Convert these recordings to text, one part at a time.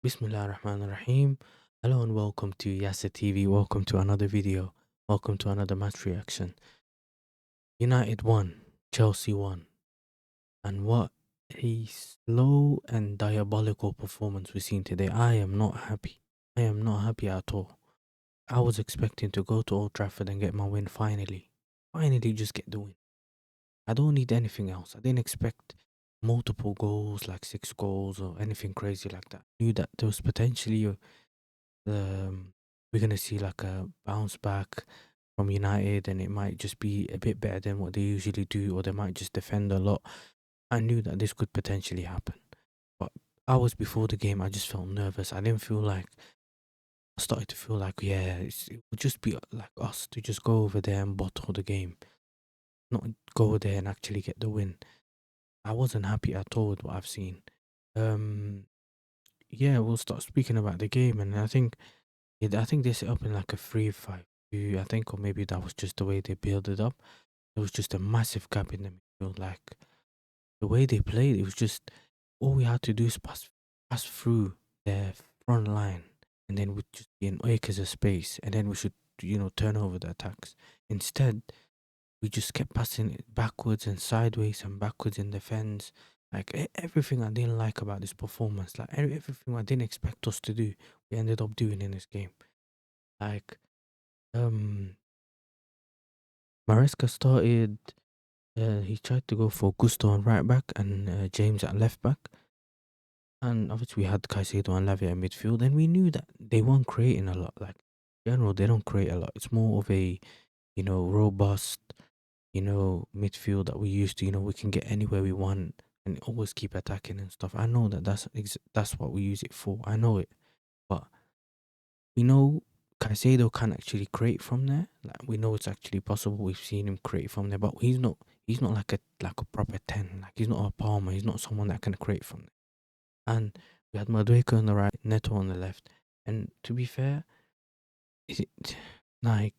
Bismillah ar-Rahman ar-Rahim. Hello and welcome to Yasser TV. Welcome to another video. Welcome to another match reaction. United won. Chelsea won. And what a slow and diabolical performance we've seen today. I am not happy. I am not happy at all. I was expecting to go to Old Trafford and get my win finally. Finally just get the win. I don't need anything else. I didn't expect multiple goals, like 6 goals or anything crazy like that. I knew that there was potentially um, we're gonna see like a bounce back from United, and it might just be a bit better than what they usually do, or they might just defend a lot. I knew that this could potentially happen, but hours before the game, I just felt nervous. I didn't feel like I started to feel like it would just be like us to just go over there and bottle the game, not go there and actually get the win. I wasn't happy at all with what I've seen. Um, yeah, we'll start speaking about the game, and I think they set up in like a 3-5-2, I think, or maybe that was just the way they built it up. There was just a massive gap in the midfield. Like the way they played, it was just all we had to do is pass through their front line, and then we'd just be in acres of space, and then we should turn over the attacks. Instead, we just kept passing it backwards and sideways and backwards in defense. Like everything I didn't like about this performance, like everything I didn't expect us to do, we ended up doing in this game. Like um Maresca started. He tried to go for Gusto on right back and James at left back, and obviously we had Caicedo and Lavia in midfield, and we knew that they weren't creating a lot. Like in general, they don't create a lot. It's more of a robust midfield that we used to. We can get anywhere we want and always keep attacking and stuff. I know that that's what we use it for. I know it, but we know Caicedo can actually create from there. Like we know it's actually possible. We've seen him create from there, but he's not. He's not like a proper 10. Like he's not a Palmer. He's not someone that can create from there. And we had Madueke on the right, Neto on the left. And to be fair, is it like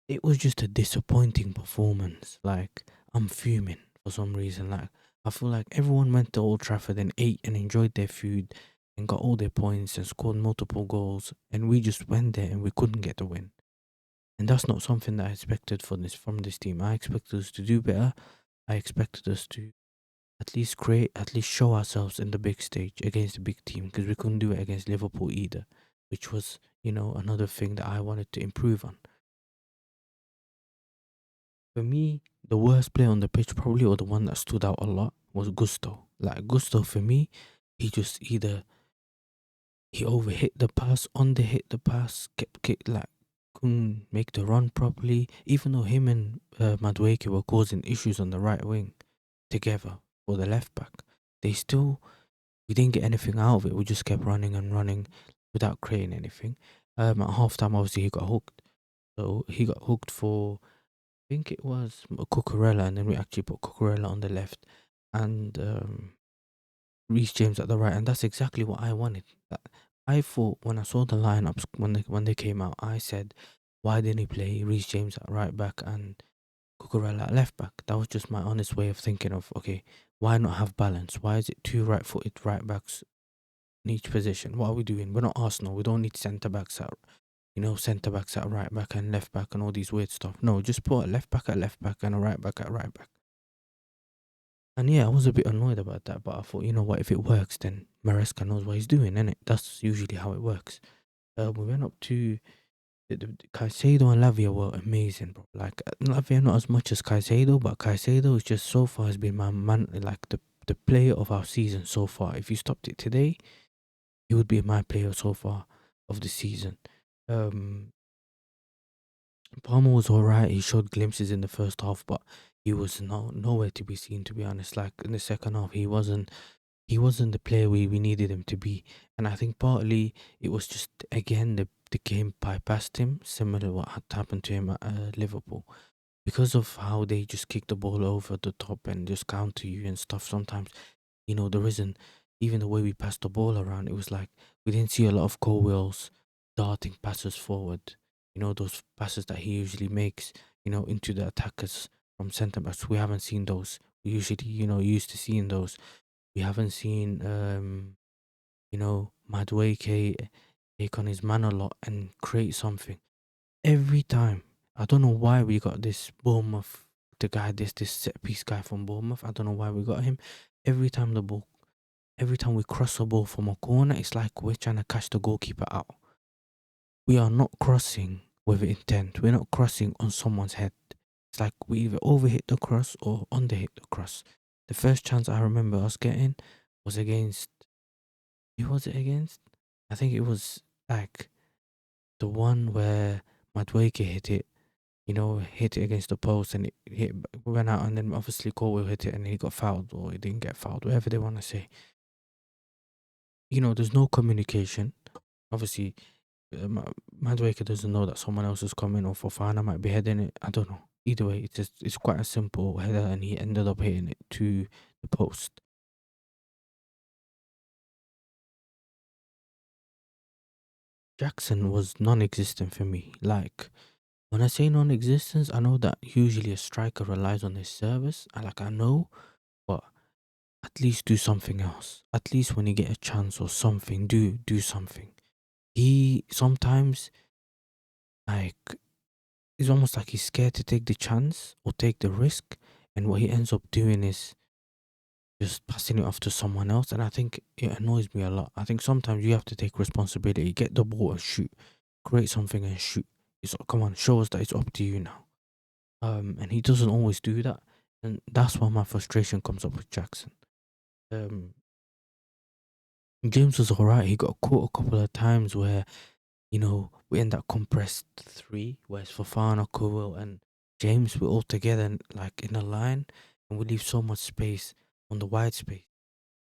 it was just a disappointing performance. Like I'm fuming for some reason. Like I feel like everyone went to Old Trafford and ate and enjoyed their food and got all their points and scored multiple goals, and we just went there and we couldn't get the win. And that's not something that I expected from this team. I expected us to do better. I expected us to at least show ourselves in the big stage against a big team, because we couldn't do it against Liverpool either, which was another thing that I wanted to improve on. For me, the worst player on the pitch, probably, or the one that stood out a lot, was Gusto. Like Gusto, for me, he just either he overhit the pass, underhit the pass, kept kick, like couldn't make the run properly. Even though him and Madueke were causing issues on the right wing together for the left back, they still we didn't get anything out of it. We just kept running and running without creating anything. At half time, obviously he got hooked. So he got hooked for, I think it was Cucurella, and then we actually put Cucurella on the left and Reece James at the right, and that's exactly what I wanted. I thought when I saw the lineups when they came out, I said, why didn't he play Reece James at right back and Cucurella at left back? That was just my honest way of thinking of, okay, why not have balance? Why is it two right-footed right backs in each position? What are we doing? We're not Arsenal. We don't need centre backs at right back and left back and all these weird stuff. No, just put a left back at left back and a right back at right back. And yeah, I was a bit annoyed about that, but I thought, you know what, if it works, then Maresca knows what he's doing, innit? That's usually how it works. We went up to the Caicedo and Lavia were amazing, bro. Like Lavia not as much as Caicedo, but Caicedo is just so far has been my man, like the player of our season so far. If you stopped it today, he would be my player so far of the season. Um, Palmer was alright. He showed glimpses in the first half, but he was nowhere to be seen. To be honest, like in the second half, he wasn't the player we needed him to be. And I think partly it was just again the game bypassed him, similar to what had happened to him at Liverpool, because of how they just kick the ball over the top and just counter you and stuff. Sometimes there isn't even the way we passed the ball around. It was like we didn't see a lot of Colwell's darting passes forward. Those passes that he usually makes. Into the attackers from centre backs. We haven't seen those. We usually used to seeing those. We haven't seen Madueke take on his man a lot and create something. Every time. I don't know why we got this Bournemouth, the guy, this set piece guy from Bournemouth. I don't know why we got him. Every time the ball, every time we cross a ball from a corner, it's like we're trying to catch the goalkeeper out. We are not crossing with intent. We're not crossing on someone's head. It's like we either overhit the cross or underhit the cross. The first chance I remember us getting was against, who was it against? I think it was like the one where Madueke hit it, hit it against the post and it hit, went out, and then obviously Colwell hit it and he got fouled or he didn't get fouled, whatever they want to say. There's no communication. Obviously, Madueke doesn't know that someone else is coming, or Fofana might be heading it. I don't know. Either way, it's quite a simple header, and he ended up hitting it to the post. Jackson was non-existent for me. Like, when I say non-existence, I know that usually a striker relies on his service. I know, but at least do something else. At least when you get a chance or something, do something. He sometimes, like, it's almost like he's scared to take the chance or take the risk, and what he ends up doing is just passing it off to someone else. And I think it annoys me a lot. I think sometimes you have to take responsibility, get the ball and shoot, create something and shoot. Come on, show us that it's up to you now. And he doesn't always do that, and that's why my frustration comes up with Jackson. Um, James was alright. He got caught a couple of times where we end up compressed three, whereas Fofana, Kowal, and James were all together like in a line, and we leave so much space on the wide space.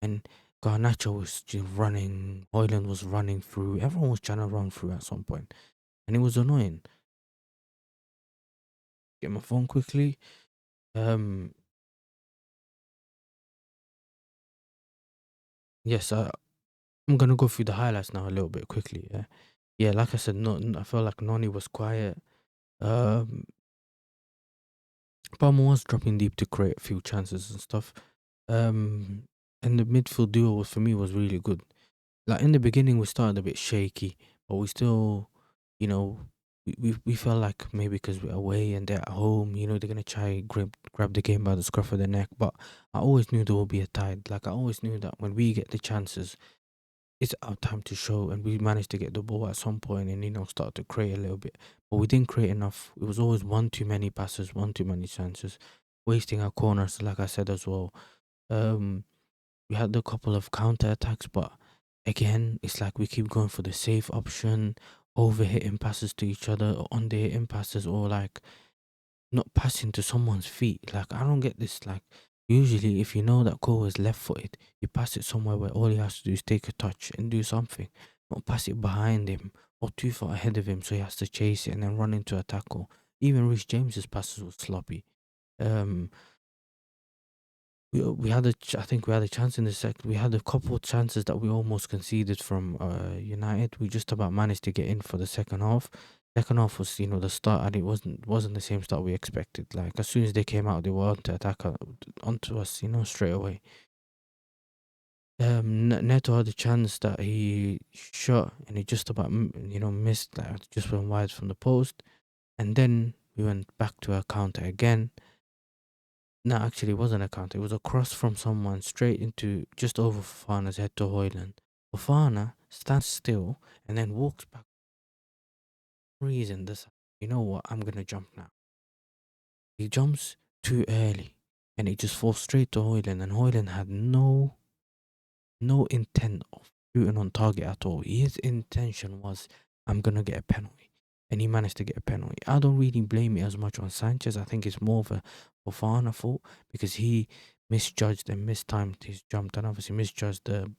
And Garnacho was just running, Hoyland was running through, everyone was trying to run through at some point, and it was annoying. Get my phone quickly. Yes, I'm gonna go through the highlights now a little bit quickly. Yeah, like I said, no, I felt like Noni was quiet. Um, Palmer was dropping deep to create a few chances and stuff. Um, and the midfield duo for me was really good. Like in the beginning, we started a bit shaky, but we still, you know, we felt like maybe because we're away and they're at home, they're gonna try grab the game by the scruff of the neck. But I always knew there would be a tide. Like I always knew that when we get the chances, it's our time to show, and we managed to get the ball at some point and start to create a little bit, but we didn't create enough. It was always one too many passes, one too many chances, wasting our corners, like I said as well. We had a couple of counter attacks, but again, it's like we keep going for the safe option, over hitting passes to each other, or under hitting passes, or like not passing to someone's feet. Like I don't get this. Like usually, if you know that goal is left footed, you pass it somewhere where all he has to do is take a touch and do something. Not pass it behind him or too far ahead of him, so he has to chase it and then run into a tackle. Even Rich James's passes were sloppy. Um, we had I think we had a chance in the second. We had a couple of chances that we almost conceded from United. We just about managed to get in for the second half. Second half was the start, and it wasn't the same start we expected. Like as soon as they came out, they were on to attack onto us, straight away. Neto had a chance that he shot, and he just about missed. Like just went wide from the post, and then we went back to our counter again. No, actually, it wasn't a counter. It was a cross from someone straight into just over Fofana's head to Hoyland. Fofana stands still and then walks back. Reason this, you know what? I'm gonna jump now. He jumps too early, and it just falls straight to Hoyland. And Hoyland had no intent of shooting on target at all. His intention was, I'm gonna get a penalty, and he managed to get a penalty. I don't really blame it as much on Sanchez. I think it's more of a Fofana fault because he misjudged and mistimed his jump, and obviously misjudged the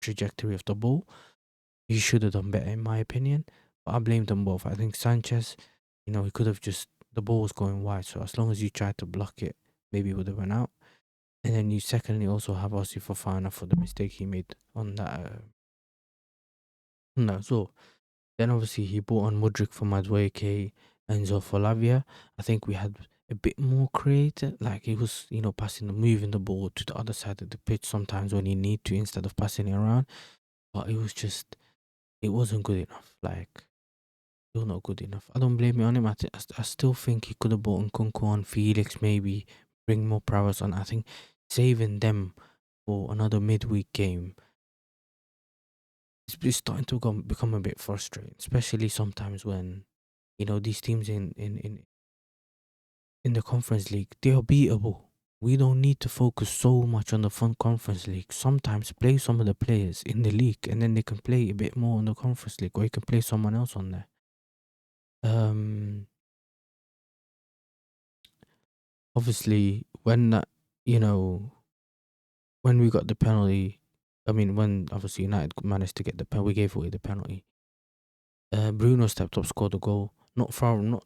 trajectory of the ball. He should have done better, in my opinion. But I blame them both. I think Sanchez, he could have just, the ball was going wide, so as long as you tried to block it, maybe it would have went out. And then you secondly also have Ossie Fofana for the mistake he made on that. So then obviously he brought on Mudrik for Madueke, Enzo for Lavia. I think we had a bit more creative. Like he was, passing moving the ball to the other side of the pitch sometimes when you need to instead of passing it around. but it wasn't good enough. Like, still not good enough. I don't blame you on him. I still think he could have bought Nkunku on, Felix maybe, bring more prowess on. I think saving them for another midweek game, it's starting to become a bit frustrating, especially sometimes when, these teams in the Conference League, they are beatable. We don't need to focus so much on the fun Conference League. Sometimes play some of the players in the league and then they can play a bit more on the Conference League, or you can play someone else on there. Um, Obviously, when you know, when we got the penalty, I mean, when obviously United managed to get the penalty, we gave away the penalty. Bruno stepped up, scored a goal. Not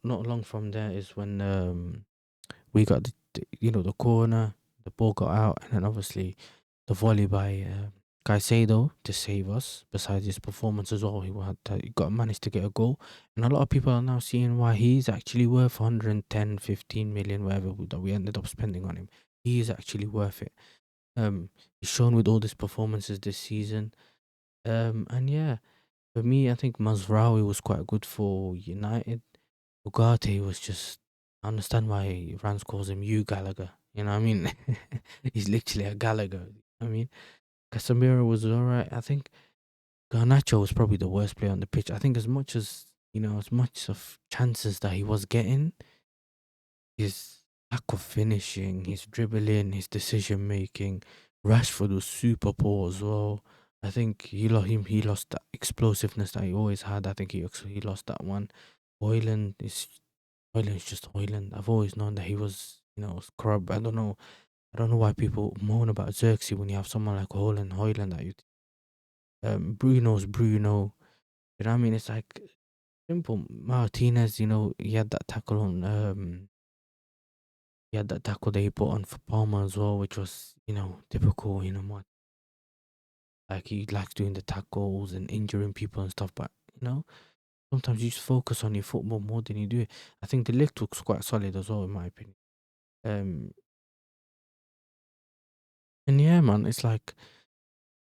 long from there is when we got the corner, the ball got out, and then obviously the volley by Caicedo to save us. Besides his performance as well, he got managed to get a goal, and a lot of people are now seeing why he's actually worth 110, 15 million, whatever that we ended up spending on him. He is actually worth it. He's shown with all his performances this season. And yeah, for me, I think Mazraoui was quite good for United. Ugarte was just, I understand why Rans calls him you Gallagher. You know what I mean? He's literally a Gallagher. I mean, Casemiro was alright. I think Garnacho was probably the worst player on the pitch. I think as much of chances that he was getting, his lack of finishing, his dribbling, his decision making. Rashford was super poor as well. I think he lost that explosiveness that he always had. I think he lost that one. Hoyland's just Hoyland. I've always known that he was, a scrub. I don't know why people moan about Xerxes when you have someone like Hoyland that you Bruno's Bruno. You know what I mean? It's like simple. Martinez, he had that tackle that he put on for Palmer as well, which was, typical, more like he likes doing the tackles and injuring people and stuff. But, sometimes you just focus on your football more than you do it. I think the lift looks quite solid as well, in my opinion. Um, and yeah, man, it's like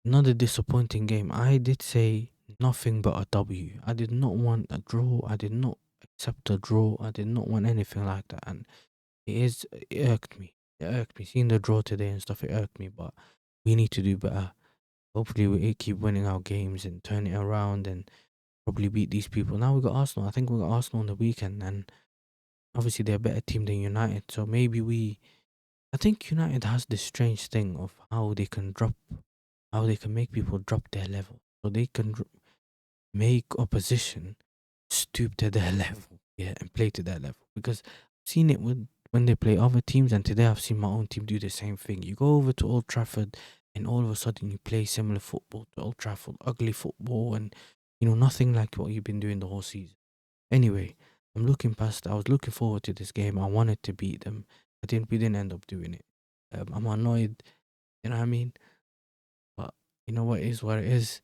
another disappointing game. I did say nothing but a W. I did not want a draw. I did not accept a draw. I did not want anything like that. And it irked me. It irked me. Seeing the draw today and stuff, it irked me. But we need to do better. Hopefully, we keep winning our games and turn it around and probably beat these people. Now we got Arsenal. I think we got Arsenal on the weekend, and obviously they're a better team than United. So I think United has this strange thing of how they can make people drop their level. So they can make opposition stoop to their level, yeah, and play to their level. Because I've seen it when they play other teams, and today I've seen my own team do the same thing. You go over to Old Trafford, and all of a sudden you play similar football to Old Trafford, ugly football, and nothing like what you've been doing the whole season. Anyway, I was looking forward to this game. I wanted to beat them. We didn't end up doing it. I'm annoyed. You know what I mean? But you know what is what it is.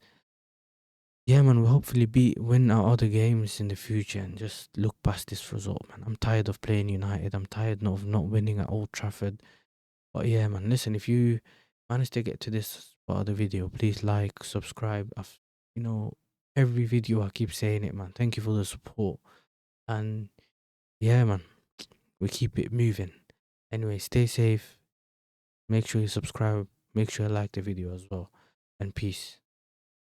Yeah, man, we'll hopefully win our other games in the future and just look past this result, man. I'm tired of playing United. I'm tired of not winning at Old Trafford. But yeah, man, listen, if you manage to get to this part of the video, please like, subscribe. You know, every video I keep saying it, man. Thank you for the support. And yeah, man, we keep it moving. Anyway, stay safe. Make sure you subscribe. Make sure you like the video as well. And peace.